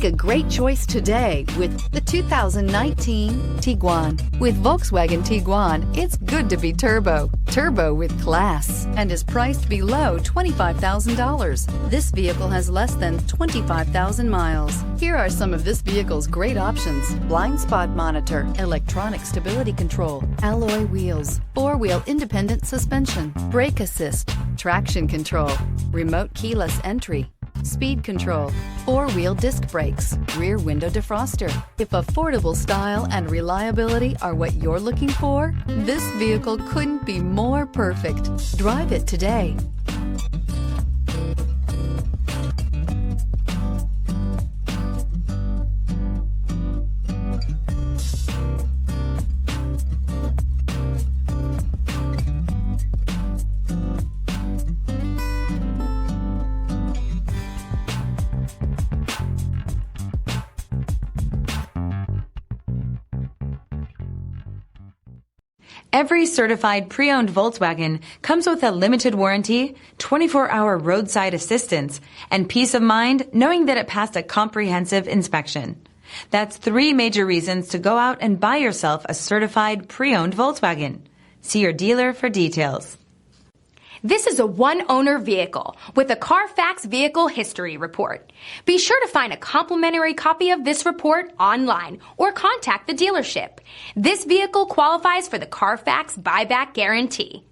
Make a great choice today with the 2019 Tiguan. With Volkswagen Tiguan, it's good to be turbo. Turbo with class, and is priced below $25,000. This vehicle has less than 25,000 miles. Here are some of this vehicle's great options: blind spot monitor, electronic stability control, alloy wheels, four-wheel independent suspension, brake assist, traction control, remote keyless entry, speed control, four-wheel disc brakes, rear window defroster. If affordable style and reliability are what you're looking for, this vehicle couldn't be more perfect. Drive it today. Every certified pre-owned Volkswagen comes with a limited warranty, 24-hour roadside assistance, and peace of mind knowing that it passed a comprehensive inspection. That's 3 major reasons to go out and buy yourself a certified pre-owned Volkswagen. See your dealer for details. This is a one-owner vehicle with a CARFAX Vehicle History Report. Be sure to find a complimentary copy of this report online or contact the dealership. This vehicle qualifies for the CARFAX Buyback Guarantee.